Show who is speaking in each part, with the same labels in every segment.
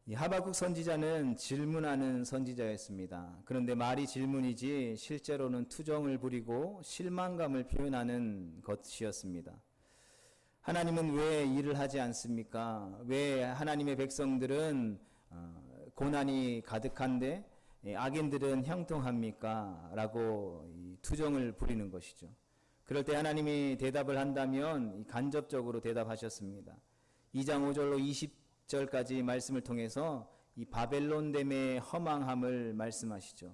Speaker 1: 이 하박국 선지자는 질문하는 선지자였습니다. 그런데 말이 질문이지 실제로는 투정을 부리고 실망감을 표현하는 것이었습니다. 하나님은 왜 일을 하지 않습니까? 왜 하나님의 백성들은 고난이 가득한데 악인들은 형통합니까? 라고 투정을 부리는 것이죠. 그럴 때 하나님이 대답을 한다면 간접적으로 대답하셨습니다. 2장 5절로 20절까지 말씀을 통해서 이 바벨론됨의 허망함을 말씀하시죠.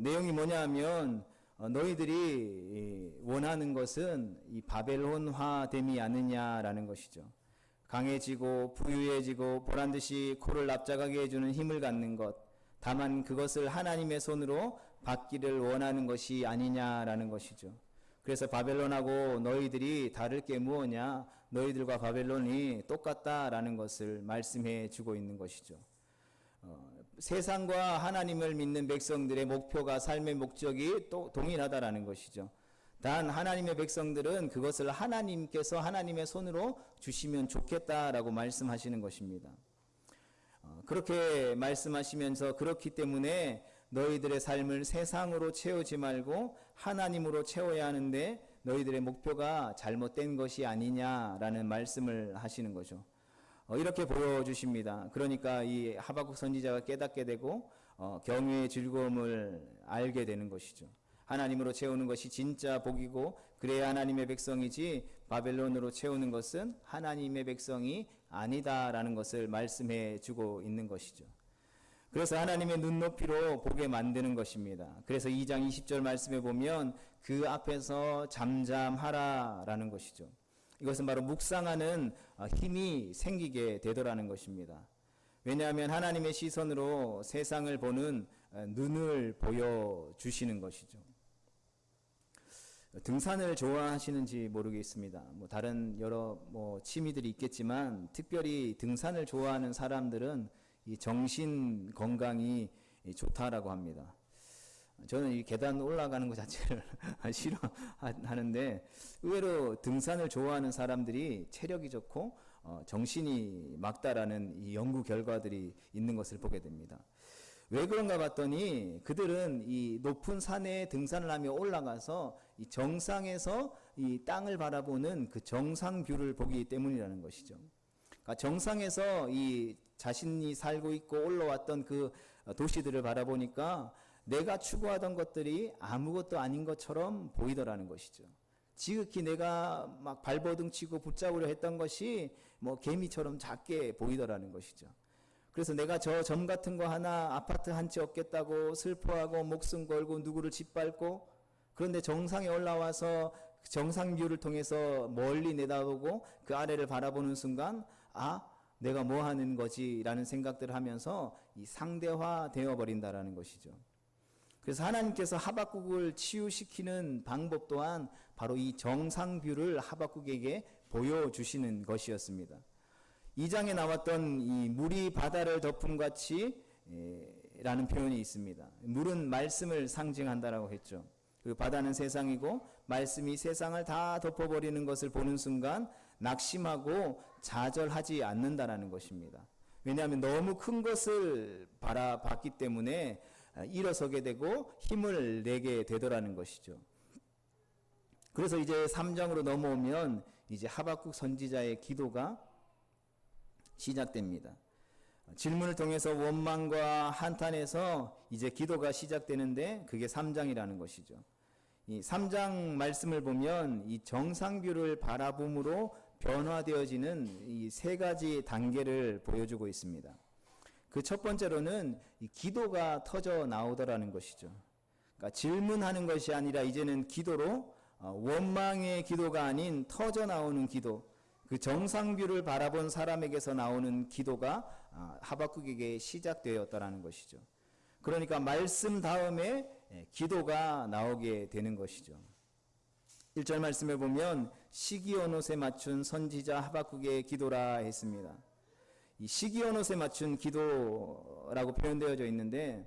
Speaker 1: 내용이 뭐냐 하면 너희들이 원하는 것은 이 바벨론화됨이 아니냐라는 것이죠. 강해지고 부유해지고 보란듯이 코를 납작하게 해주는 힘을 갖는 것, 다만 그것을 하나님의 손으로 받기를 원하는 것이 아니냐라는 것이죠. 그래서 바벨론하고 너희들이 다를 게 무엇냐? 너희들과 바벨론이 똑같다라는 것을 말씀해 주고 있는 것이죠. 세상과 하나님을 믿는 백성들의 목표가 삶의 목적이 또 동일하다라는 것이죠. 단 하나님의 백성들은 그것을 하나님께서 하나님의 손으로 주시면 좋겠다라고 말씀하시는 것입니다. 그렇게 말씀하시면서 그렇기 때문에 너희들의 삶을 세상으로 채우지 말고 하나님으로 채워야 하는데 너희들의 목표가 잘못된 것이 아니냐라는 말씀을 하시는 거죠. 이렇게 보여주십니다. 그러니까 이 하박국 선지자가 깨닫게 되고 경외의 즐거움을 알게 되는 것이죠. 하나님으로 채우는 것이 진짜 복이고 그래야 하나님의 백성이지 바벨론으로 채우는 것은 하나님의 백성이 아니다라는 것을 말씀해 주고 있는 것이죠. 그래서 하나님의 눈높이로 보게 만드는 것입니다. 그래서 2장 20절 말씀에 보면 그 앞에서 잠잠하라라는 것이죠. 이것은 바로 묵상하는 힘이 생기게 되더라는 것입니다. 왜냐하면 하나님의 시선으로 세상을 보는 눈을 보여주시는 것이죠. 등산을 좋아하시는지 모르겠습니다. 다른 여러 취미들이 있겠지만 특별히 등산을 좋아하는 사람들은 이 정신 건강이 좋다라고 합니다. 저는 이 계단 올라가는 것 자체를 싫어하는데 의외로 등산을 좋아하는 사람들이 체력이 좋고 정신이 맑다라는 이 연구 결과들이 있는 것을 보게 됩니다. 왜 그런가 봤더니 그들은 이 높은 산에 등산을 하며 올라가서 이 정상에서 이 땅을 바라보는 그 정상뷰를 보기 때문이라는 것이죠. 그러니까 정상에서 이 자신이 살고 있고 올라왔던 그 도시들을 바라보니까 내가 추구하던 것들이 아무것도 아닌 것처럼 보이더라는 것이죠. 지극히 내가 막 발버둥 치고 붙잡으려 했던 것이 개미처럼 작게 보이더라는 것이죠. 그래서 내가 저 점 같은 거 하나 아파트 한 채 얻겠다고 슬퍼하고 목숨 걸고 누구를 짓밟고 그런데 정상에 올라와서 정상뷰를 통해서 멀리 내다보고 그 아래를 바라보는 순간 내가 뭐 하는 거지 라는 생각들을 하면서 이 상대화 되어 버린다라는 것이죠. 그래서 하나님께서 하박국을 치유시키는 방법 또한 바로 이 정상뷰를 하박국에게 보여주시는 것이었습니다. 2장에 나왔던 이 물이 바다를 덮음같이 라는 표현이 있습니다. 물은 말씀을 상징한다라고 했죠. 그 바다는 세상이고 말씀이 세상을 다 덮어버리는 것을 보는 순간 낙심하고 좌절하지 않는다라는 것입니다. 왜냐하면 너무 큰 것을 바라봤기 때문에 일어서게 되고 힘을 내게 되더라는 것이죠. 그래서 이제 3장으로 넘어오면 이제 하박국 선지자의 기도가 시작됩니다. 질문을 통해서 원망과 한탄에서 이제 기도가 시작되는데 그게 3장이라는 것이죠. 이 3장 말씀을 보면 이 정상뷰를 바라봄으로 변화되어지는 이 세 가지 단계를 보여주고 있습니다. 그 첫 번째로는 이 기도가 터져 나오더라는 것이죠. 그러니까 질문하는 것이 아니라 이제는 기도로 원망의 기도가 아닌 터져 나오는 기도, 그 정상뷰를 바라본 사람에게서 나오는 기도가 하박국에게 시작되었다라는 것이죠. 그러니까 말씀 다음에 기도가 나오게 되는 것이죠. 1절 말씀에 보면 시기온옷에 맞춘 선지자 하박국의 기도라 했습니다. 이 시기온옷에 맞춘 기도라고 표현되어져 있는데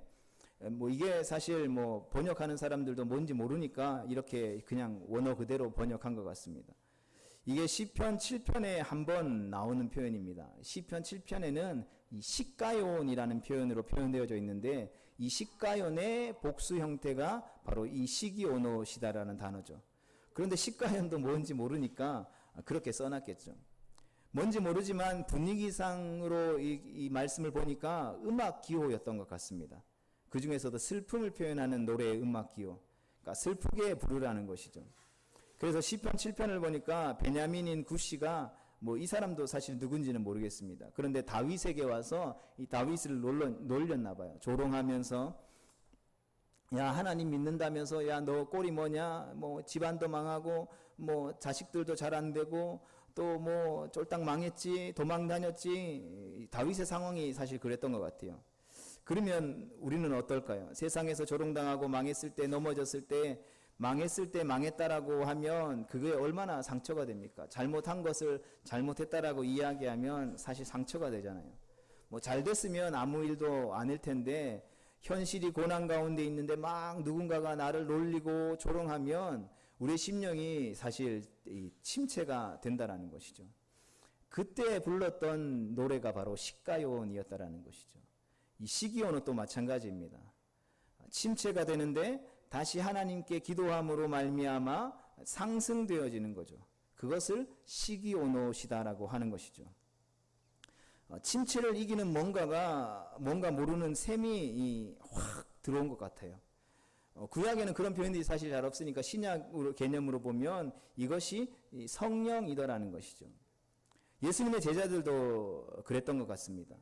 Speaker 1: 이게 사실 번역하는 사람들도 뭔지 모르니까 이렇게 그냥 원어 그대로 번역한 것 같습니다. 이게 시편 7편에 한 번 나오는 표현입니다. 시편 7편에는 이 시가요온이라는 표현으로 표현되어져 있는데, 이 시가요온의 복수 형태가 바로 이 시기오노시다라는 단어죠. 그런데 시가요온도 뭔지 모르니까 그렇게 써놨겠죠. 뭔지 모르지만 분위기상으로 이 말씀을 보니까 음악 기호였던 것 같습니다. 그 중에서도 슬픔을 표현하는 노래의 음악 기호, 그러니까 슬프게 부르라는 것이죠. 그래서 시편 7편을 보니까 베냐민인 구시가 뭐 이 사람도 사실 누군지는 모르겠습니다. 그런데 다윗에게 와서 이 다윗을 놀렸나 봐요. 조롱하면서, 야, 하나님 믿는다면서, 야, 너 꼴이 뭐냐, 뭐 집안도 망하고 뭐 자식들도 잘 안 되고 또 뭐 쫄딱 망했지, 도망 다녔지. 다윗의 상황이 사실 그랬던 것 같아요. 그러면 우리는 어떨까요? 세상에서 조롱당하고 망했을 때, 넘어졌을 때, 망했을 때 망했다라고 하면 그게 얼마나 상처가 됩니까? 잘못한 것을 잘못했다라고 이야기하면 사실 상처가 되잖아요. 뭐 잘 됐으면 아무 일도 아닐 텐데, 현실이 고난 가운데 있는데 막 누군가가 나를 놀리고 조롱하면 우리의 심령이 사실 침체가 된다라는 것이죠. 그때 불렀던 노래가 바로 시가요온이었다라는 것이죠. 이 시기온은 또 마찬가지입니다. 침체가 되는데 다시 하나님께 기도함으로 말미암아 상승되어지는 거죠. 그것을 시기오노시다라고 하는 것이죠. 침체를 이기는 뭔가 모르는 셈이 확 들어온 것 같아요. 구약에는 그런 표현들이 사실 잘 없으니까 신약 개념으로 보면 이것이 성령이더라는 것이죠. 예수님의 제자들도 그랬던 것 같습니다.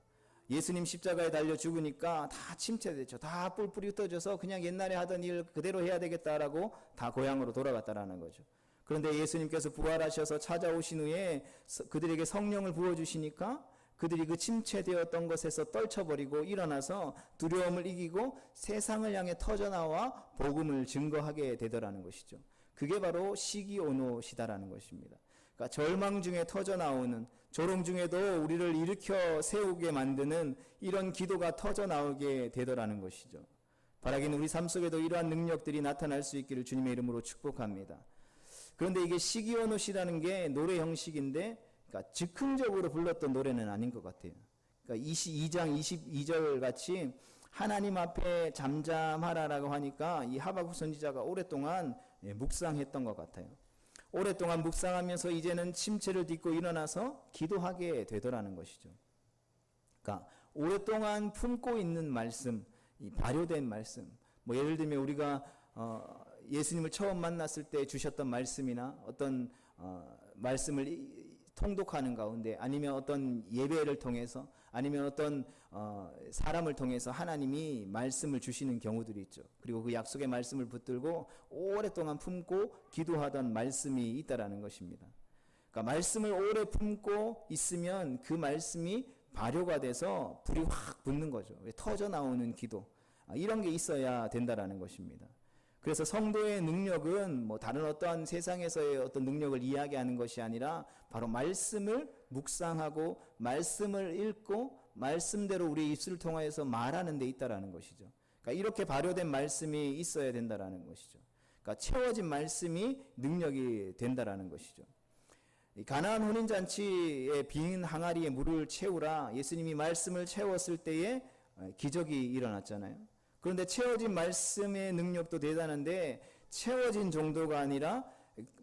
Speaker 1: 예수님 십자가에 달려 죽으니까 다 침체됐죠. 다 뿔뿔이 흩어져서 그냥 옛날에 하던 일 그대로 해야 되겠다라고 다 고향으로 돌아갔다라는 거죠. 그런데 예수님께서 부활하셔서 찾아오신 후에 그들에게 성령을 부어주시니까 그들이 그 침체되었던 것에서 떨쳐버리고 일어나서 두려움을 이기고 세상을 향해 터져나와 복음을 증거하게 되더라는 것이죠. 그게 바로 시기오노시다라는 것입니다. 그러니까 절망 중에 터져나오는, 조롱 중에도 우리를 일으켜 세우게 만드는 이런 기도가 터져나오게 되더라는 것이죠. 바라기는 우리 삶 속에도 이러한 능력들이 나타날 수 있기를 주님의 이름으로 축복합니다. 그런데 이게 시기오노시라는 게 노래 형식인데, 그러니까 즉흥적으로 불렀던 노래는 아닌 것 같아요. 그러니까 22장 22절 같이 하나님 앞에 잠잠하라라고 하니까 이 하박국 선지자가 오랫동안 묵상했던 것 같아요. 오랫동안 묵상하면서 이제는 침체를 딛고 일어나서 기도하게 되더라는 것이죠. 그러니까 오랫동안 품고 있는 말씀, 이 발효된 말씀, 뭐 예를 들면 우리가 예수님을 처음 만났을 때 주셨던 말씀이나 어떤 말씀을 통독하는 가운데, 아니면 어떤 예배를 통해서, 아니면 어떤 사람을 통해서 하나님이 말씀을 주시는 경우들이 있죠. 그리고 그 약속의 말씀을 붙들고 오랫동안 품고 기도하던 말씀이 있다라는 것입니다. 그러니까 말씀을 오래 품고 있으면 그 말씀이 발효가 돼서 불이 확 붙는 거죠. 터져 나오는 기도, 이런 게 있어야 된다라는 것입니다. 그래서 성도의 능력은 뭐 다른 어떠한 세상에서의 어떤 능력을 이야기하는 것이 아니라 바로 말씀을 묵상하고 말씀을 읽고 말씀대로 우리 입술을 통하여서 말하는 데 있다라는 것이죠. 그러니까 이렇게 발효된 말씀이 있어야 된다라는 것이죠. 그러니까 채워진 말씀이 능력이 된다라는 것이죠. 가나안 혼인잔치의 빈 항아리에 물을 채우라, 예수님이 말씀을 채웠을 때에 기적이 일어났잖아요. 그런데 채워진 말씀의 능력도 대단한데, 채워진 정도가 아니라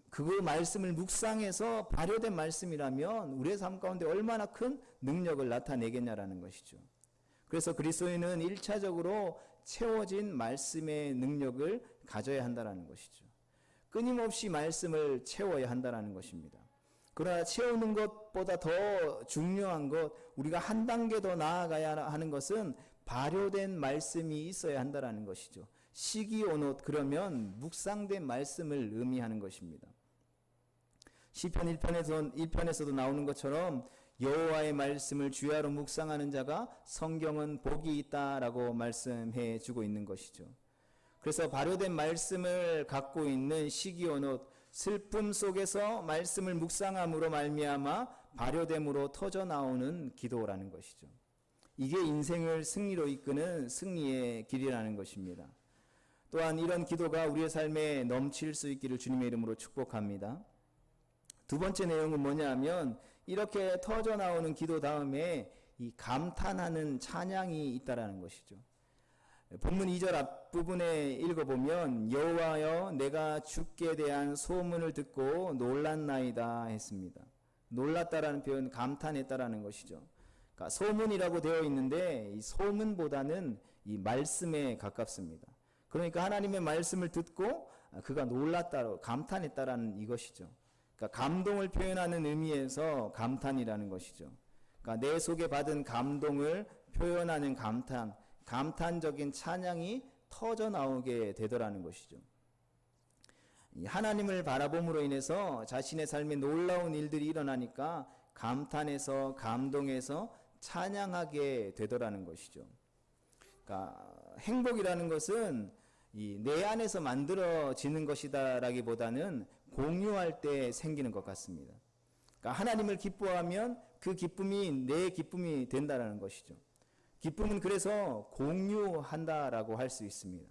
Speaker 1: 그 말씀을 묵상해서 발효된 말씀이라면 우리의 삶 가운데 얼마나 큰 능력을 나타내겠냐라는 것이죠. 그래서 그리스도인은 1차적으로 채워진 말씀의 능력을 가져야 한다는 것이죠. 끊임없이 말씀을 채워야 한다는 것입니다. 그러나 채우는 것보다 더 중요한 것, 우리가 한 단계 더 나아가야 하는 것은 발효된 말씀이 있어야 한다는 것이죠. 시기오노, 그러면 묵상된 말씀을 의미하는 것입니다. 시편 1편에서도 나오는 것처럼 여호와의 말씀을 주야로 묵상하는 자가 성경은 복이 있다라고 말씀해 주고 있는 것이죠. 그래서 발효된 말씀을 갖고 있는 시기오노, 슬픔 속에서 말씀을 묵상함으로 말미암아 발효됨으로 터져나오는 기도라는 것이죠. 이게 인생을 승리로 이끄는 승리의 길이라는 것입니다. 또한 이런 기도가 우리의 삶에 넘칠 수 있기를 주님의 이름으로 축복합니다. 두 번째 내용은 뭐냐 하면, 이렇게 터져나오는 기도 다음에 이 감탄하는 찬양이 있다라는 것이죠. 본문 2절 앞부분에 읽어보면 여호와여 내가 주께 대한 소문을 듣고 놀랐나이다 했습니다. 놀랐다라는 표현 감탄했다라는 것이죠. 그러니까 소문이라고 되어 있는데 이 소문보다는 이 말씀에 가깝습니다. 그러니까 하나님의 말씀을 듣고 그가 놀랐다, 감탄했다라는 이것이죠. 그러니까 감동을 표현하는 의미에서 감탄이라는 것이죠. 그러니까 내 속에 받은 감동을 표현하는 감탄, 감탄적인 찬양이 터져 나오게 되더라는 것이죠. 하나님을 바라봄으로 인해서 자신의 삶에 놀라운 일들이 일어나니까 감탄해서 감동해서 찬양하게 되더라는 것이죠. 그러니까 행복이라는 것은 내 안에서 만들어지는 것이다라기보다는 공유할 때 생기는 것 같습니다. 그러니까 하나님을 기뻐하면 그 기쁨이 내 기쁨이 된다는 것이죠. 기쁨은 그래서 공유한다라고 할 수 있습니다.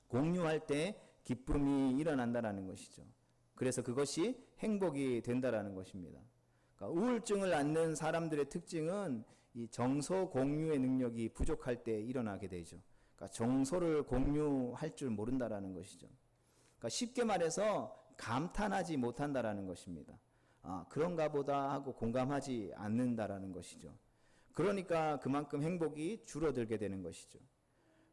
Speaker 1: 공유할 때 기쁨이 일어난다는 것이죠. 그래서 그것이 행복이 된다는 것입니다. 그러니까 우울증을 앓는 사람들의 특징은 이 정서 공유의 능력이 부족할 때 일어나게 되죠. 그러니까 정서를 공유할 줄 모른다라는 것이죠. 그러니까 쉽게 말해서 감탄하지 못한다라는 것입니다. 그런가 보다 하고 공감하지 않는다라는 것이죠. 그러니까 그만큼 행복이 줄어들게 되는 것이죠.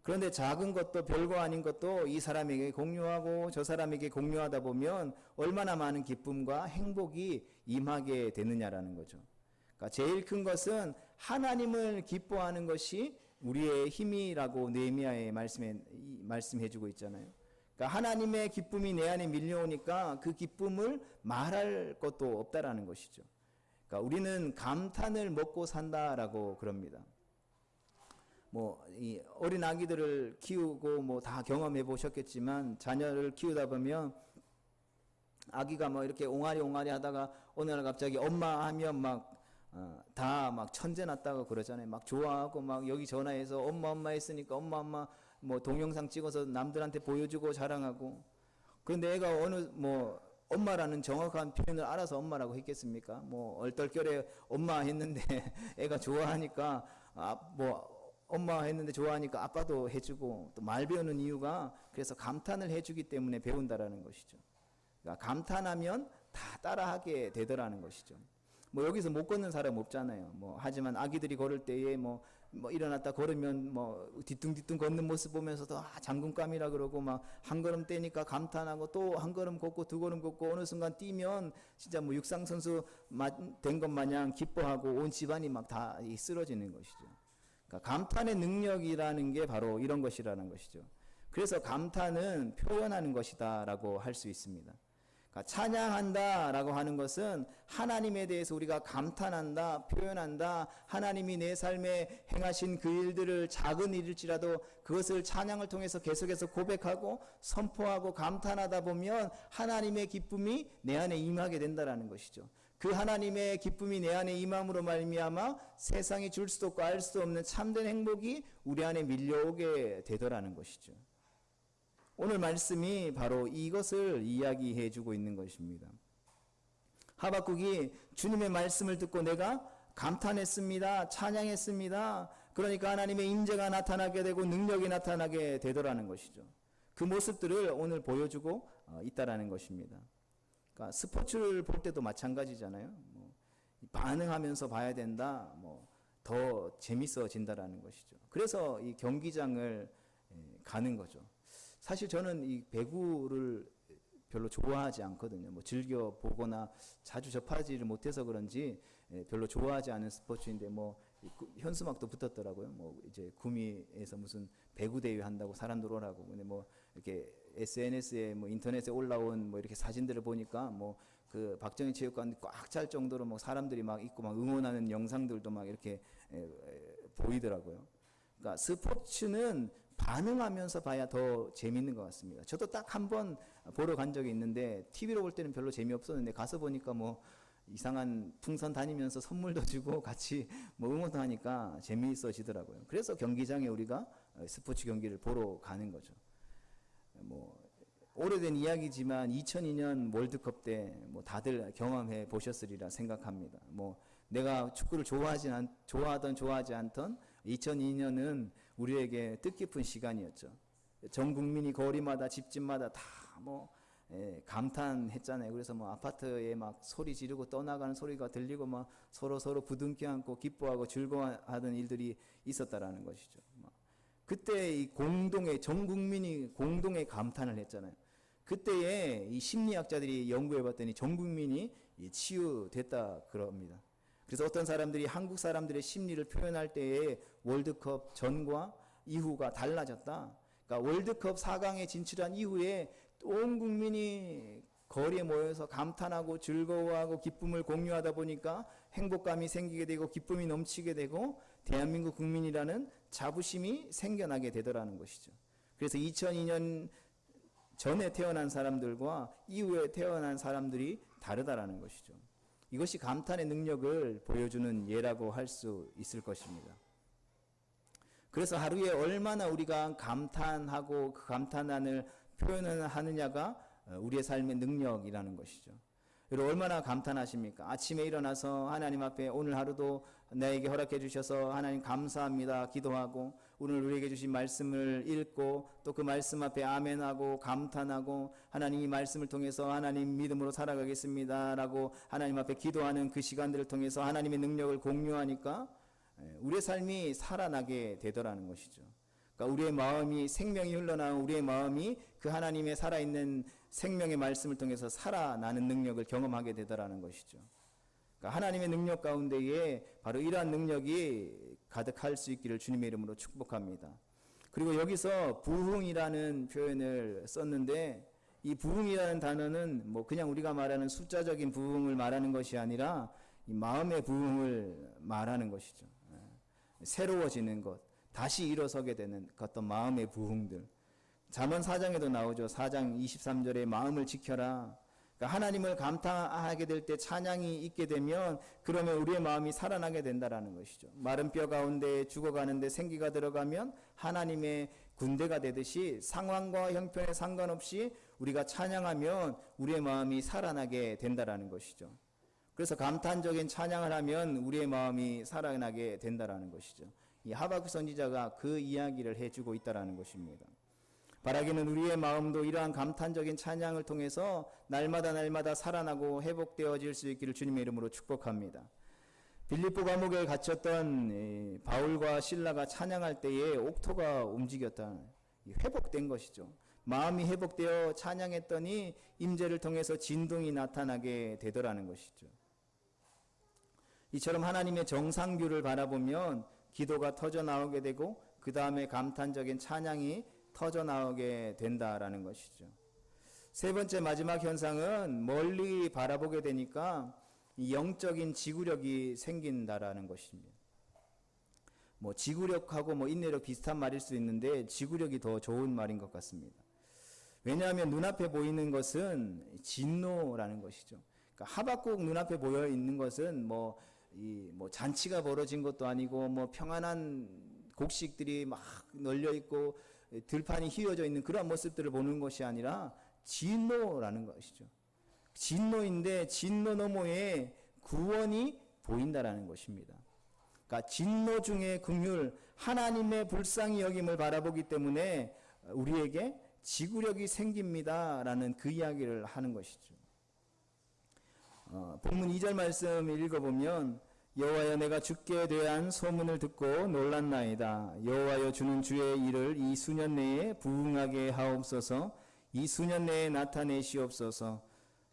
Speaker 1: 그런데 작은 것도 별거 아닌 것도 이 사람에게 공유하고 저 사람에게 공유하다 보면 얼마나 많은 기쁨과 행복이 임하게 되느냐라는 거죠. 그러니까 제일 큰 것은 하나님을 기뻐하는 것이 우리의 힘이라고 느헤미야의 말씀해주고 있잖아요. 그러니까 하나님의 기쁨이 내 안에 밀려오니까 그 기쁨을 말할 것도 없다라는 것이죠. 그러니까 우리는 감탄을 먹고 산다라고 그럽니다. 이 어린 아기들을 키우고 다 경험해 보셨겠지만 자녀를 키우다 보면 아기가 이렇게 옹알이 하다가 어느 날 갑자기 엄마 하면 다 천재 났다고 그러잖아요. 좋아하고 여기 전화해서 엄마 했으니까 엄마 동영상 찍어서 남들한테 보여주고 자랑하고. 그런데 애가 엄마라는 정확한 표현을 알아서 엄마라고 했겠습니까? 얼떨결에 엄마 했는데 애가 좋아하니까 엄마 했는데 좋아하니까 아빠도 해주고 또 말 배우는 이유가 그래서 감탄을 해주기 때문에 배운다라는 것이죠. 그러니까 감탄하면 다 따라하게 되더라는 것이죠. 여기서 못 걷는 사람 없잖아요. 하지만 아기들이 걸을 때에 일어났다 걸으면 뒤뚱뒤뚱 걷는 모습 보면서도 장군감이라 그러고 한 걸음 떼니까 감탄하고 또 한 걸음 걷고 두 걸음 걷고 어느 순간 뛰면 진짜 육상 선수 된 것 마냥 기뻐하고 온 집안이 다 쓰러지는 것이죠. 그러니까 감탄의 능력이라는 게 바로 이런 것이라는 것이죠. 그래서 감탄은 표현하는 것이다라고 할 수 있습니다. 그러니까 찬양한다라고 하는 것은 하나님에 대해서 우리가 감탄한다, 표현한다, 하나님이 내 삶에 행하신 그 일들을 작은 일일지라도 그것을 찬양을 통해서 계속해서 고백하고 선포하고 감탄하다 보면 하나님의 기쁨이 내 안에 임하게 된다라는 것이죠. 그 하나님의 기쁨이 내 안에 임함으로 말미암아 세상이 줄 수도 없고 알 수도 없는 참된 행복이 우리 안에 밀려오게 되더라는 것이죠. 오늘 말씀이 바로 이것을 이야기해 주고 있는 것입니다. 하박국이 주님의 말씀을 듣고 내가 감탄했습니다. 찬양했습니다. 그러니까 하나님의 인재가 나타나게 되고 능력이 나타나게 되더라는 것이죠. 그 모습들을 오늘 보여주고 있다라는 것입니다. 그러니까 스포츠를 볼 때도 마찬가지잖아요. 반응하면서 봐야 된다. 더 재밌어진다라는 것이죠. 그래서 이 경기장을 가는 거죠. 사실 저는 이 배구를 별로 좋아하지 않거든요. 즐겨 보거나 자주 접하지를 못해서 그런지 별로 좋아하지 않은 스포츠인데 현수막도 붙었더라고요. 이제 구미에서 무슨 배구 대회 한다고 사람들 오라고. 근데 이렇게 SNS에 인터넷에 올라온 이렇게 사진들을 보니까 그 박정희 체육관 꽉 찰 정도로 사람들이 있고 응원하는 영상들도 이렇게 보이더라고요. 그러니까 스포츠는 반응하면서 봐야 더 재밌는 것 같습니다. 저도 딱 한 번 보러 간 적이 있는데 TV로 볼 때는 별로 재미없었는데 가서 보니까 이상한 풍선 다니면서 선물도 주고 같이 응원도 하니까 재미있어지더라고요. 그래서 경기장에 우리가 스포츠 경기를 보러 가는 거죠. 오래된 이야기지만 2002년 월드컵 때 다들 경험해 보셨으리라 생각합니다. 내가 축구를 좋아하던 좋아하지 않던 2002년은 우리에게 뜻깊은 시간이었죠. 전 국민이 거리마다 집집마다 다 감탄했잖아요. 그래서 아파트에 막 소리 지르고 떠나가는 소리가 들리고 막 서로 부둥켜 안고 기뻐하고 즐거워하던 일들이 있었다라는 것이죠. 그때 전 국민이 공동의 감탄을 했잖아요. 그때에 이 심리학자들이 연구해봤더니 전 국민이 치유됐다 그럽니다. 그래서 어떤 사람들이 한국 사람들의 심리를 표현할 때에 월드컵 전과 이후가 달라졌다. 그러니까 월드컵 4강에 진출한 이후에 온 국민이 거리에 모여서 감탄하고 즐거워하고 기쁨을 공유하다 보니까 행복감이 생기게 되고 기쁨이 넘치게 되고 대한민국 국민이라는 자부심이 생겨나게 되더라는 것이죠. 그래서 2002년 전에 태어난 사람들과 이후에 태어난 사람들이 다르다라는 것이죠. 이것이 감탄의 능력을 보여주는 예라고 할 수 있을 것입니다. 그래서 하루에 얼마나 우리가 감탄하고 그 감탄을 표현을 하느냐가 우리의 삶의 능력이라는 것이죠. 여러분 얼마나 감탄하십니까? 아침에 일어나서 하나님 앞에 오늘 하루도 나에게 허락해 주셔서 하나님 감사합니다 기도하고 오늘 우리에게 주신 말씀을 읽고 또 그 말씀 앞에 아멘하고 감탄하고 하나님 이 말씀을 통해서 하나님 믿음으로 살아가겠습니다 라고 하나님 앞에 기도하는 그 시간들을 통해서 하나님의 능력을 공유하니까 우리의 삶이 살아나게 되더라는 것이죠. 그러니까 우리의 마음이 생명이 흘러나온 우리의 마음이 그 하나님의 살아있는 생명의 말씀을 통해서 살아나는 능력을 경험하게 되더라는 것이죠. 그러니까 하나님의 능력 가운데에 바로 이러한 능력이 가득할 수 있기를 주님의 이름으로 축복합니다. 그리고 여기서 부흥이라는 표현을 썼는데 이 부흥이라는 단어는 그냥 우리가 말하는 숫자적인 부흥을 말하는 것이 아니라 이 마음의 부흥을 말하는 것이죠. 새로워지는 것, 다시 일어서게 되는 어떤 마음의 부흥들. 잠언 4장에도 나오죠. 4장 23절에 마음을 지켜라. 그러니까 하나님을 감탄하게 될 때 찬양이 있게 되면 그러면 우리의 마음이 살아나게 된다라는 것이죠. 마른 뼈 가운데 죽어가는데 생기가 들어가면 하나님의 군대가 되듯이 상황과 형편에 상관없이 우리가 찬양하면 우리의 마음이 살아나게 된다라는 것이죠. 그래서 감탄적인 찬양을 하면 우리의 마음이 살아나게 된다라는 것이죠. 이 하박국 선지자가 그 이야기를 해주고 있다라는 것입니다. 바라기는 우리의 마음도 이러한 감탄적인 찬양을 통해서 날마다 살아나고 회복되어질 수 있기를 주님의 이름으로 축복합니다. 빌립보 감옥에 갇혔던 바울과 실라가 찬양할 때에 옥토가 움직였다. 회복된 것이죠. 마음이 회복되어 찬양했더니 임재를 통해서 진동이 나타나게 되더라는 것이죠. 이처럼 하나님의 정상뷰를 바라보면 기도가 터져 나오게 되고 그 다음에 감탄적인 찬양이 터져 나오게 된다라는 것이죠. 세 번째 마지막 현상은 멀리 바라보게 되니까 영적인 지구력이 생긴다라는 것입니다. 지구력하고 인내력 비슷한 말일 수 있는데 지구력이 더 좋은 말인 것 같습니다. 왜냐하면 눈앞에 보이는 것은 진노라는 것이죠. 그러니까 하박국 눈앞에 보여 있는 것은 잔치가 벌어진 것도 아니고 평안한 곡식들이 막 널려 있고 들판이 휘어져 있는 그런 모습들을 보는 것이 아니라 진노라는 것이죠. 진노인데 진노 너머에 구원이 보인다라는 것입니다. 그러니까 진노 중에 긍휼, 하나님의 불쌍히 여김을 바라보기 때문에 우리에게 지구력이 생깁니다라는 그 이야기를 하는 것이죠. 본문 2절 말씀 읽어보면 여호와여 내가 주께 대한 소문을 듣고 놀랐나이다. 여호와여 주는 주의 일을 이 수년 내에 부응하게 하옵소서. 이 수년 내에 나타내시옵소서.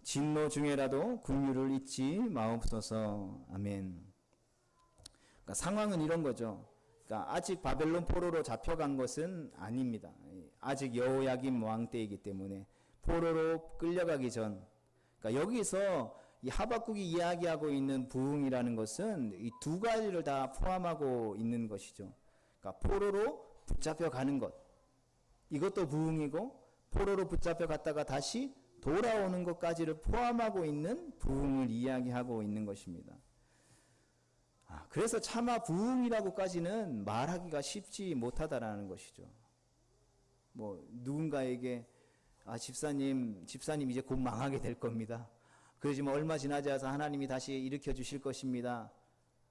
Speaker 1: 진노 중에라도 긍휼을 잊지 마옵소서. 아멘. 그러니까 상황은 이런 거죠. 그러니까 아직 바벨론 포로로 잡혀간 것은 아닙니다. 아직 여호야김 왕 때이기 때문에 포로로 끌려가기 전. 그러니까 여기서 이 하박국이 이야기하고 있는 부흥이라는 것은 이 두 가지를 다 포함하고 있는 것이죠. 그러니까 포로로 붙잡혀 가는 것, 이것도 부흥이고 포로로 붙잡혀 갔다가 다시 돌아오는 것까지를 포함하고 있는 부흥을 이야기하고 있는 것입니다. 그래서 차마 부흥이라고까지는 말하기가 쉽지 못하다라는 것이죠. 누군가에게 집사님 이제 곧 망하게 될 겁니다. 그러지만 얼마 지나지 않아서 하나님이 다시 일으켜 주실 것입니다.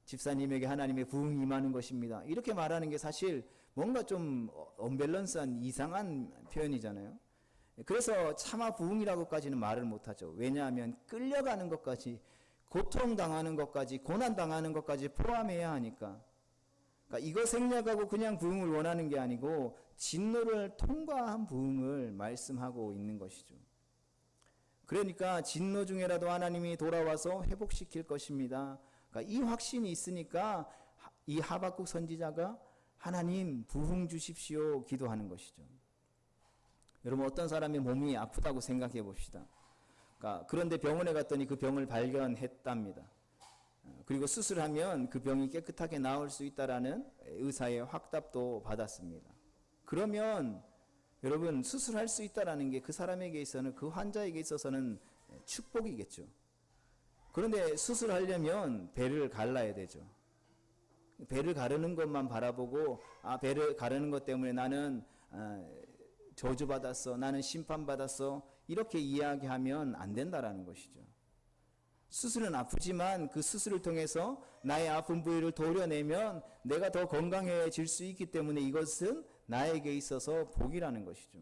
Speaker 1: 집사님에게 하나님의 부흥이 임하는 것입니다. 이렇게 말하는 게 사실 뭔가 좀 언밸런스한 이상한 표현이잖아요. 그래서 차마 부흥이라고까지는 말을 못하죠. 왜냐하면 끌려가는 것까지, 고통당하는 것까지, 고난당하는 것까지 포함해야 하니까. 그러니까 이거 생략하고 그냥 부흥을 원하는 게 아니고 진노를 통과한 부흥을 말씀하고 있는 것이죠. 그러니까 진노 중에라도 하나님이 돌아와서 회복시킬 것입니다. 그러니까 이 확신이 있으니까 이 하박국 선지자가 하나님 부흥 주십시오 기도하는 것이죠. 여러분, 어떤 사람의 몸이 아프다고 생각해 봅시다. 그러니까 그런데 병원에 갔더니 그 병을 발견했답니다. 그리고 수술하면 그 병이 깨끗하게 나을 수 있다라는 의사의 확답도 받았습니다. 그러면 여러분, 수술할 수 있다라는 게 그 사람에게 있어서는, 그 환자에게 있어서는 축복이겠죠. 그런데 수술하려면 배를 갈라야 되죠. 배를 가르는 것만 바라보고, 배를 가르는 것 때문에 나는 저주받았어, 나는 심판받았어, 이렇게 이야기하면 안 된다라는 것이죠. 수술은 아프지만 그 수술을 통해서 나의 아픈 부위를 도려내면 내가 더 건강해질 수 있기 때문에 이것은 나에게 있어서 복이라는 것이죠.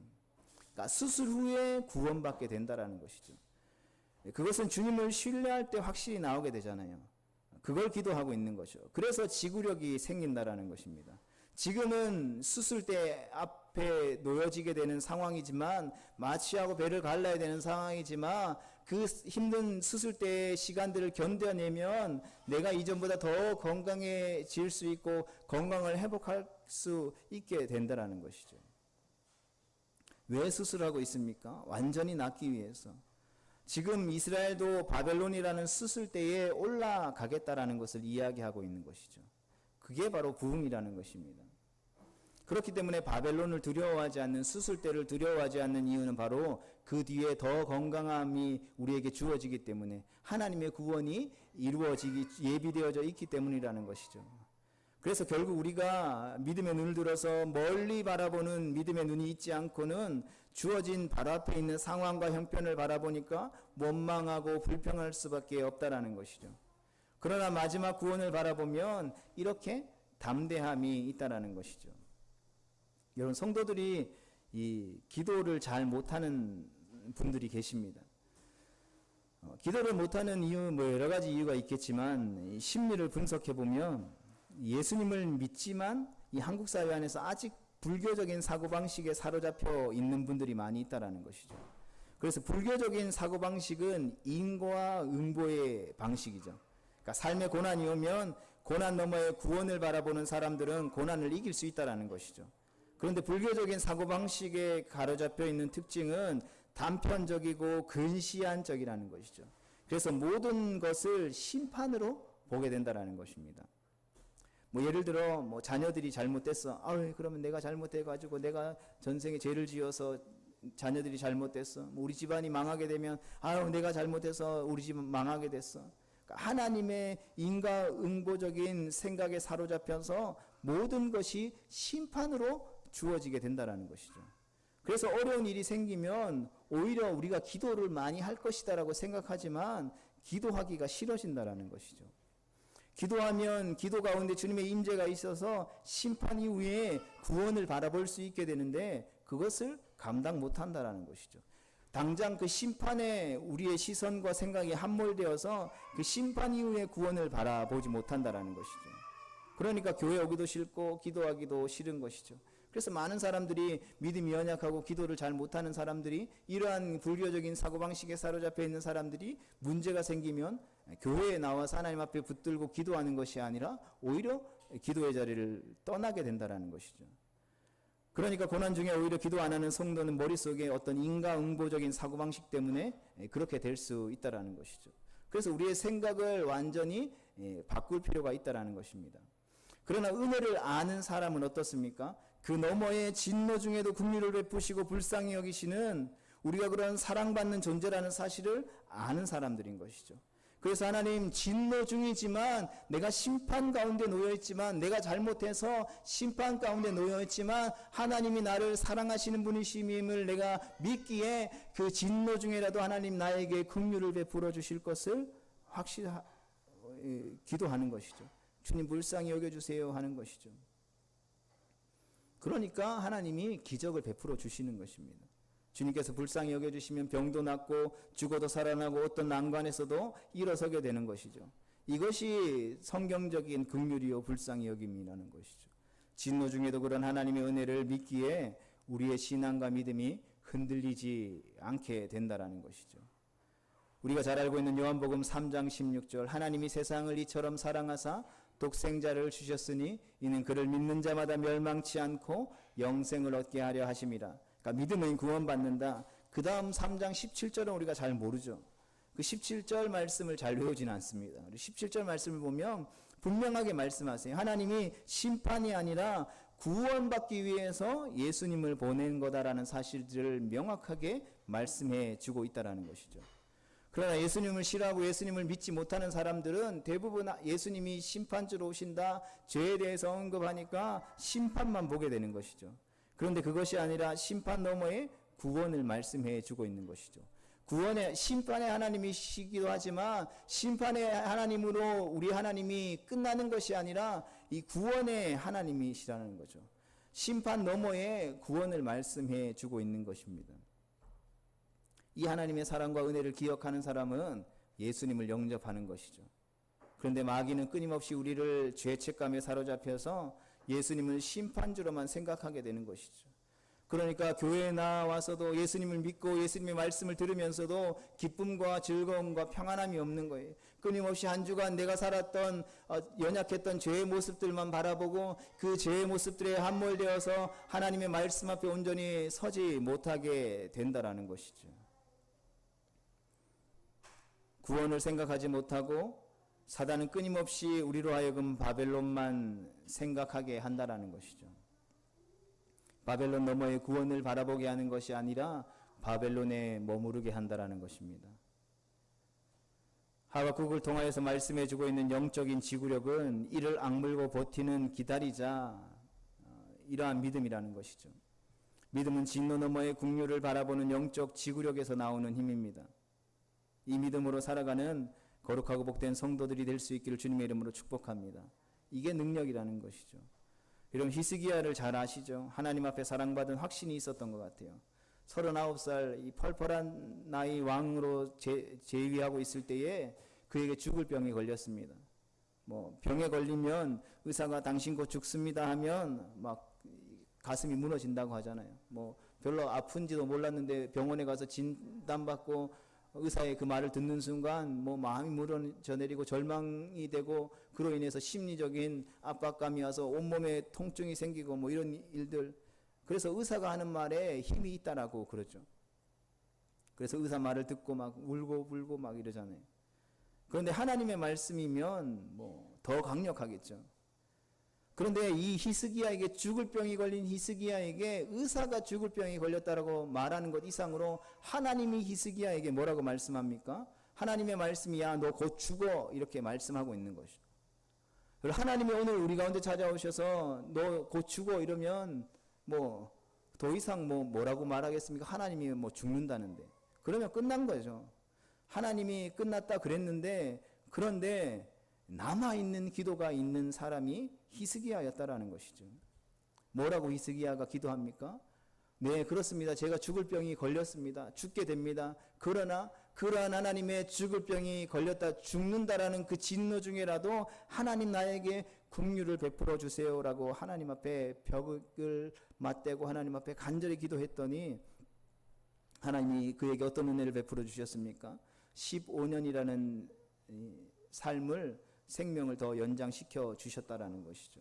Speaker 1: 그러니까 수술 후에 구원받게 된다라는 것이죠. 그것은 주님을 신뢰할 때 확실히 나오게 되잖아요. 그걸 기도하고 있는 거죠. 그래서 지구력이 생긴다라는 것입니다. 지금은 수술대 앞에 놓여지게 되는 상황이지만, 마취하고 배를 갈라야 되는 상황이지만, 그 힘든 수술대의 시간들을 견뎌내면 내가 이전보다 더 건강해질 수 있고 건강을 회복할 수 있게 된다라는 것이죠. 왜 수술하고 있습니까? 완전히 낫기 위해서. 지금 이스라엘도 바벨론이라는 수술대에 올라가겠다라는 것을 이야기하고 있는 것이죠. 그게 바로 부흥이라는 것입니다. 그렇기 때문에 바벨론을 두려워하지 않는, 수술대를 두려워하지 않는 이유는 바로 그 뒤에 더 건강함이 우리에게 주어지기 때문에, 하나님의 구원이 이루어지기 예비되어져 있기 때문이라는 것이죠. 그래서 결국 우리가 믿음의 눈을 들어서 멀리 바라보는 믿음의 눈이 있지 않고는 주어진 바로 앞에 있는 상황과 형편을 바라보니까 원망하고 불평할 수밖에 없다라는 것이죠. 그러나 마지막 구원을 바라보면 이렇게 담대함이 있다라는 것이죠. 여러분, 성도들이 이 기도를 잘 못하는 분들이 계십니다. 기도를 못하는 이유, 여러 가지 이유가 있겠지만, 심리를 분석해 보면 예수님을 믿지만 이 한국 사회 안에서 아직 불교적인 사고방식에 사로잡혀 있는 분들이 많이 있다라는 것이죠. 그래서 불교적인 사고방식은 인과 응보의 방식이죠. 그러니까 삶의 고난이 오면 고난 너머의 구원을 바라보는 사람들은 고난을 이길 수 있다라는 것이죠. 그런데 불교적인 사고방식에 가로잡혀 있는 특징은 단편적이고 근시안적이라는 것이죠. 그래서 모든 것을 심판으로 보게 된다라는 것입니다. 예를 들어 자녀들이 잘못됐어. 그러면 내가 잘못해가지고 내가 전생에 죄를 지어서 자녀들이 잘못됐어. 우리 집안이 망하게 되면 내가 잘못해서 우리 집 망하게 됐어. 그러니까 하나님의 인과응보적인 생각에 사로잡혀서 모든 것이 심판으로 주어지게 된다라는 것이죠. 그래서 어려운 일이 생기면 오히려 우리가 기도를 많이 할 것이다라고 생각하지만 기도하기가 싫어진다라는 것이죠. 기도하면 기도 가운데 주님의 임재가 있어서 심판 이후에 구원을 바라볼 수 있게 되는데 그것을 감당 못한다라는 것이죠. 당장 그 심판에 우리의 시선과 생각이 함몰되어서 그 심판 이후에 구원을 바라보지 못한다라는 것이죠. 그러니까 교회 오기도 싫고 기도하기도 싫은 것이죠. 그래서 많은 사람들이 믿음이 연약하고 기도를 잘 못하는 사람들이, 이러한 불교적인 사고방식에 사로잡혀 있는 사람들이 문제가 생기면 교회에 나와서 하나님 앞에 붙들고 기도하는 것이 아니라 오히려 기도의 자리를 떠나게 된다는 것이죠. 그러니까 고난 중에 오히려 기도 안 하는 성도는 머릿속에 어떤 인과응보적인 사고방식 때문에 그렇게 될 수 있다는 것이죠. 그래서 우리의 생각을 완전히 바꿀 필요가 있다는 것입니다. 그러나 은혜를 아는 사람은 어떻습니까? 그 너머의 진노 중에도 긍휼을 베푸시고 불쌍히 여기시는, 우리가 그런 사랑받는 존재라는 사실을 아는 사람들인 것이죠. 그래서 하나님, 진노 중이지만 내가 심판 가운데 놓여있지만, 내가 잘못해서 심판 가운데 놓여있지만 하나님이 나를 사랑하시는 분이심을 내가 믿기에 그 진노 중에라도 하나님 나에게 긍휼을 베풀어 주실 것을 확실히 기도하는 것이죠. 주님 불쌍히 여겨주세요 하는 것이죠. 그러니까 하나님이 기적을 베풀어 주시는 것입니다. 주님께서 불쌍히 여겨주시면 병도 낫고 죽어도 살아나고 어떤 난관에서도 일어서게 되는 것이죠. 이것이 성경적인 긍휼이요 불쌍히 여김이라는 것이죠. 진노 중에도 그런 하나님의 은혜를 믿기에 우리의 신앙과 믿음이 흔들리지 않게 된다라는 것이죠. 우리가 잘 알고 있는 요한복음 3장 16절 하나님이 세상을 이처럼 사랑하사 독생자를 주셨으니 이는 그를 믿는 자마다 멸망치 않고 영생을 얻게 하려 하심이라. 그러니까 믿음은 구원받는다. 그 다음 3장 17절은 우리가 잘 모르죠. 그 17절 말씀을 잘 외우지는 않습니다. 17절 말씀을 보면 분명하게 말씀하세요. 하나님이 심판이 아니라 구원받기 위해서 예수님을 보낸 거다라는 사실들을 명확하게 말씀해 주고 있다는 것이죠. 그러나 예수님을 싫어하고 예수님을 믿지 못하는 사람들은 대부분 예수님이 심판주로 오신다, 죄에 대해서 언급하니까 심판만 보게 되는 것이죠. 그런데 그것이 아니라 심판 너머에 구원을 말씀해 주고 있는 것이죠. 구원의 심판의 하나님이시기도 하지만 심판의 하나님으로 우리 하나님이 끝나는 것이 아니라 이 구원의 하나님이시라는 거죠. 심판 너머에 구원을 말씀해 주고 있는 것입니다. 이 하나님의 사랑과 은혜를 기억하는 사람은 예수님을 영접하는 것이죠. 그런데 마귀는 끊임없이 우리를 죄책감에 사로잡혀서 예수님을 심판주로만 생각하게 되는 것이죠. 그러니까 교회에 나와서도 예수님을 믿고 예수님의 말씀을 들으면서도 기쁨과 즐거움과 평안함이 없는 거예요. 끊임없이 한 주간 내가 살았던 연약했던 죄의 모습들만 바라보고 그 죄의 모습들에 함몰되어서 하나님의 말씀 앞에 온전히 서지 못하게 된다라는 것이죠. 구원을 생각하지 못하고 사단은 끊임없이 우리로 하여금 바벨론만 생각하게 한다라는 것이죠. 바벨론 너머의 구원을 바라보게 하는 것이 아니라 바벨론에 머무르게 한다라는 것입니다. 하박국을 통하여서 말씀해 주고 있는 영적인 지구력은 이를 악물고 버티는 기다리자 이러한 믿음이라는 것이죠. 믿음은 진노 너머의 긍휼을 바라보는 영적 지구력에서 나오는 힘입니다. 이 믿음으로 살아가는 거룩하고 복된 성도들이 될 수 있기를 주님의 이름으로 축복합니다. 이게 능력이라는 것이죠. 여러분 히스기야를 잘 아시죠? 하나님 앞에 사랑받은 확신이 있었던 것 같아요. 39살 이 펄펄한 나이 왕으로 재위하고 있을 때에 그에게 죽을 병이 걸렸습니다. 뭐 병에 걸리면 의사가 당신 곧 죽습니다 하면 막 가슴이 무너진다고 하잖아요. 뭐 별로 아픈지도 몰랐는데 병원에 가서 진단받고 의사의 그 말을 듣는 순간 뭐 마음이 무너져 내리고 절망이 되고 그로 인해서 심리적인 압박감이 와서 온몸에 통증이 생기고 뭐 이런 일들. 그래서 의사가 하는 말에 힘이 있다라고 그러죠. 그래서 의사 말을 듣고 막 울고 불고 막 이러잖아요. 그런데 하나님의 말씀이면 뭐 더 강력하겠죠. 그런데 이 히스기야에게 죽을 병이 걸린 히스기야에게 의사가 죽을 병이 걸렸다라고 말하는 것 이상으로 하나님이 히스기야에게 뭐라고 말씀합니까? 하나님의 말씀이 야 너 곧 죽어 이렇게 말씀하고 있는 것이죠. 하나님이 오늘 우리 가운데 찾아오셔서 너 곧 죽어 이러면 뭐 더 이상 뭐라고 말하겠습니까? 하나님이 뭐 죽는다는데 그러면 끝난 거죠. 하나님이 끝났다 그랬는데 그런데 남아있는 기도가 있는 사람이 히스기야였다라는 것이죠. 뭐라고 히스기야가 기도합니까? 네, 그렇습니다. 제가 죽을 병이 걸렸습니다. 죽게 됩니다. 그러나 그러한 하나님의 죽을 병이 걸렸다 죽는다라는 그 진노 중에라도 하나님 나에게 긍휼을 베풀어 주세요라고 하나님 앞에 벽을 맞대고 하나님 앞에 간절히 기도했더니 하나님이 그에게 어떤 은혜를 베풀어 주셨습니까? 15년이라는 삶을 생명을 더 연장시켜 주셨다라는 것이죠.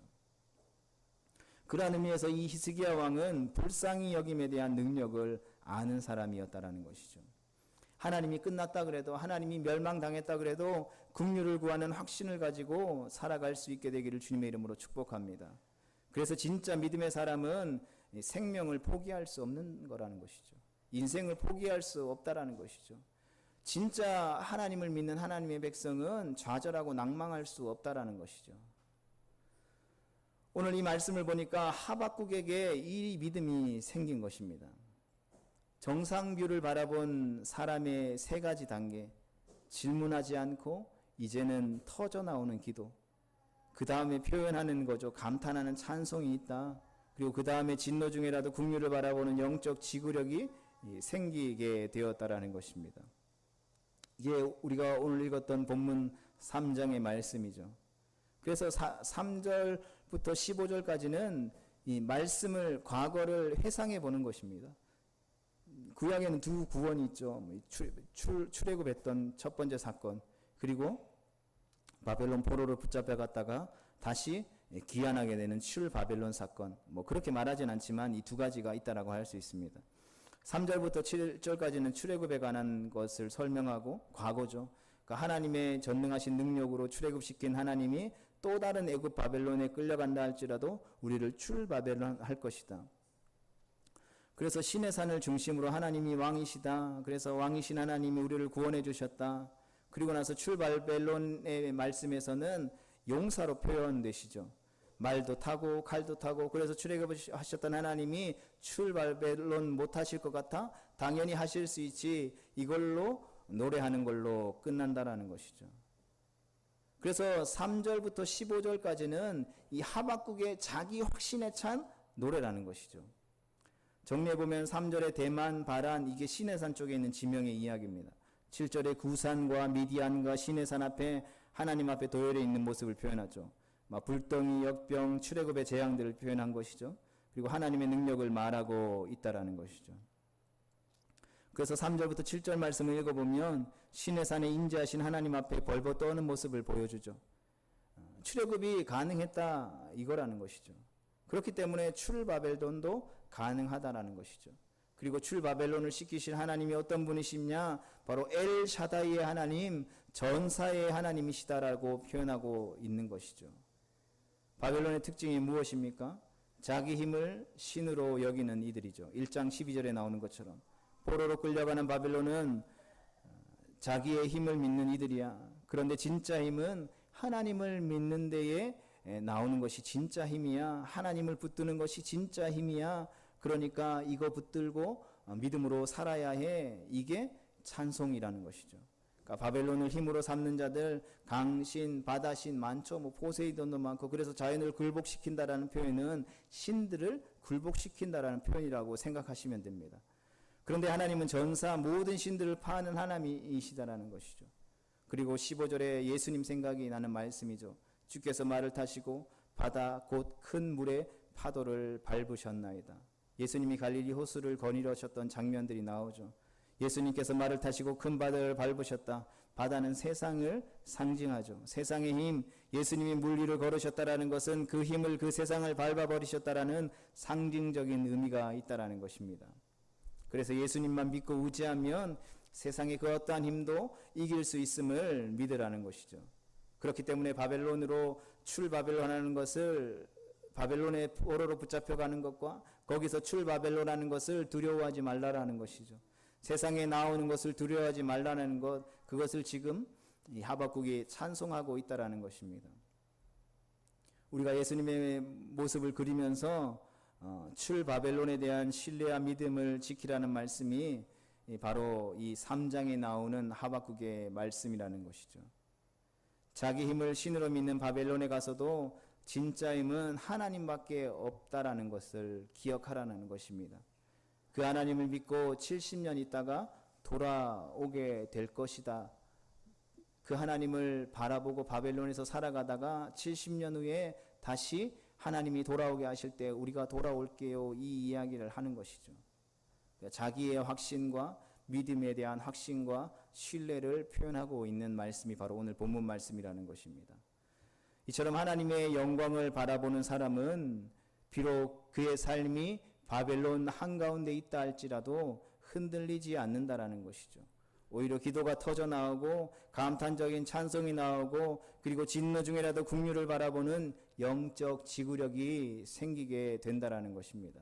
Speaker 1: 그러한 의미에서 이 히스기야 왕은 불쌍히 여김에 대한 능력을 아는 사람이었다라는 것이죠. 하나님이 끝났다 그래도 하나님이 멸망당했다 그래도 긍휼을 구하는 확신을 가지고 살아갈 수 있게 되기를 주님의 이름으로 축복합니다. 그래서 진짜 믿음의 사람은 생명을 포기할 수 없는 거라는 것이죠. 인생을 포기할 수 없다라는 것이죠. 진짜 하나님을 믿는 하나님의 백성은 좌절하고 낭망할 수 없다라는 것이죠. 오늘 이 말씀을 보니까 하박국에게 이 믿음이 생긴 것입니다. 정상뷰를 바라본 사람의 세 가지 단계, 질문하지 않고 이제는 터져 나오는 기도, 그 다음에 표현하는 거죠. 감탄하는 찬송이 있다. 그리고 그 다음에 진노 중에라도 국류를 바라보는 영적 지구력이 생기게 되었다라는 것입니다. 이게 우리가 오늘 읽었던 본문 3장의 말씀이죠. 그래서 3절부터 15절까지는 이 말씀을, 과거를 회상해 보는 것입니다. 구약에는 두 구원이 있죠. 출애굽했던 첫 번째 사건, 그리고 바벨론 포로로 붙잡혀갔다가 다시 귀환하게 되는 출바벨론 사건. 그렇게 말하진 않지만 이 두 가지가 있다라고 할 수 있습니다. 3절부터 7절까지는 출애굽에 관한 것을 설명하고 과거죠. 그러니까 하나님의 전능하신 능력으로 출애굽시킨 하나님이 또 다른 애굽 바벨론에 끌려간다 할지라도 우리를 출바벨론 할 것이다. 그래서 신의 산을 중심으로 하나님이 왕이시다. 그래서 왕이신 하나님이 우리를 구원해 주셨다. 그리고 나서 출바벨론의 말씀에서는 용사로 표현되시죠. 말도 타고 칼도 타고. 그래서 출애굽을 하셨던 하나님이 출바벨론 못 하실 것 같아? 당연히 하실 수 있지. 이걸로 노래하는 걸로 끝난다라는 것이죠. 그래서 3절부터 15절까지는 이 하박국의 자기 확신에 찬 노래라는 것이죠. 정리해보면 3절의 대만, 바란, 이게 시내산 쪽에 있는 지명의 이야기입니다. 7절의 구산과 미디안과 시내산 앞에 하나님 앞에 도열해 있는 모습을 표현하죠. 불덩이, 역병, 출애굽의 재앙들을 표현한 것이죠. 그리고 하나님의 능력을 말하고 있다라는 것이죠. 그래서 3절부터 7절 말씀을 읽어보면 시내산에 인자하신 하나님 앞에 벌벌 떠는 모습을 보여주죠. 출애굽이 가능했다 이거라는 것이죠. 그렇기 때문에 출바벨론도 가능하다라는 것이죠. 그리고 출바벨론을 시키실 하나님이 어떤 분이시냐? 바로 엘샤다이의 하나님, 전사의 하나님이시다라고 표현하고 있는 것이죠. 바벨론의 특징이 무엇입니까? 자기 힘을 신으로 여기는 이들이죠. 1장 12절에 나오는 것처럼 포로로 끌려가는 바벨론은 자기의 힘을 믿는 이들이야. 그런데 진짜 힘은 하나님을 믿는 데에 나오는 것이 진짜 힘이야. 하나님을 붙드는 것이 진짜 힘이야. 그러니까 이거 붙들고 믿음으로 살아야 해. 이게 찬송이라는 것이죠. 그러니까 바벨론을 힘으로 삼는 자들, 강신, 바다신 많죠. 포세이돈도 많고. 그래서 자연을 굴복시킨다라는 표현은 신들을 굴복시킨다라는 표현이라고 생각하시면 됩니다. 그런데 하나님은 전사 모든 신들을 파는 하나님이시다라는 것이죠. 그리고 15절에 예수님 생각이 나는 말씀이죠. 주께서 말을 타시고 바다 곧 큰 물의 파도를 밟으셨나이다. 예수님이 갈릴리 호수를 거닐으셨던 장면들이 나오죠. 예수님께서 말을 타시고 큰 바다를 밟으셨다. 바다는 세상을 상징하죠. 세상의 힘, 예수님이 물 위를 걸으셨다라는 것은 그 힘을, 그 세상을 밟아버리셨다라는 상징적인 의미가 있다라는 것입니다. 그래서 예수님만 믿고 의지하면 세상의 그 어떠한 힘도 이길 수 있음을 믿으라는 것이죠. 그렇기 때문에 바벨론으로 출바벨론하는 것을, 바벨론의 포로로 붙잡혀가는 것과 거기서 출바벨론하는 것을 두려워하지 말라라는 것이죠. 세상에 나오는 것을 두려워하지 말라는 것, 그것을 지금 이 하박국이 찬송하고 있다라는 것입니다. 우리가 예수님의 모습을 그리면서 출바벨론에 대한 신뢰와 믿음을 지키라는 말씀이 바로 이 3장에 나오는 하박국의 말씀이라는 것이죠. 자기 힘을 신으로 믿는 바벨론에 가서도 진짜 힘은 하나님밖에 없다라는 것을 기억하라는 것입니다. 그 하나님을 믿고 70년 있다가 돌아오게 될 것이다. 그 하나님을 바라보고 바벨론에서 살아가다가 70년 후에 다시 하나님이 돌아오게 하실 때 우리가 돌아올게요. 이 이야기를 하는 것이죠. 자기의 확신과 믿음에 대한 확신과 신뢰를 표현하고 있는 말씀이 바로 오늘 본문 말씀이라는 것입니다. 이처럼 하나님의 영광을 바라보는 사람은 비록 그의 삶이 바벨론 한가운데 있다 할지라도 흔들리지 않는다라는 것이죠. 오히려 기도가 터져 나오고 감탄적인 찬송이 나오고 그리고 진노 중에라도 국류를 바라보는 영적 지구력이 생기게 된다라는 것입니다.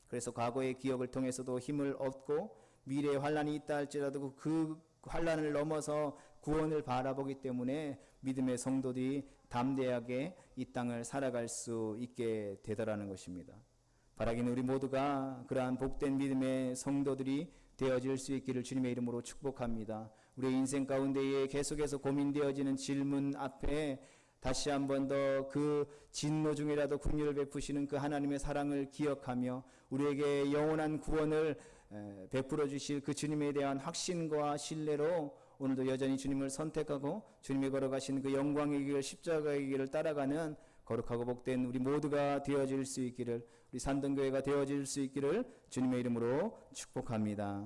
Speaker 1: 그래서 과거의 기억을 통해서도 힘을 얻고 미래의 환란이 있다 할지라도 그 환란을 넘어서 구원을 바라보기 때문에 믿음의 성도들이 담대하게 이 땅을 살아갈 수 있게 되더라는 것입니다. 바라기는 우리 모두가 그러한 복된 믿음의 성도들이 되어질 수 있기를 주님의 이름으로 축복합니다. 우리의 인생 가운데에 계속해서 고민되어지는 질문 앞에 다시 한 번 더 그 진노 중이라도 긍휼을 베푸시는 그 하나님의 사랑을 기억하며 우리에게 영원한 구원을 베풀어 주실 그 주님에 대한 확신과 신뢰로 오늘도 여전히 주님을 선택하고 주님이 걸어가신 그 영광의 길, 십자가의 길을 따라가는 거룩하고 복된 우리 모두가 되어질 수 있기를, 우리 산동교회가 되어질 수 있기를 주님의 이름으로 축복합니다.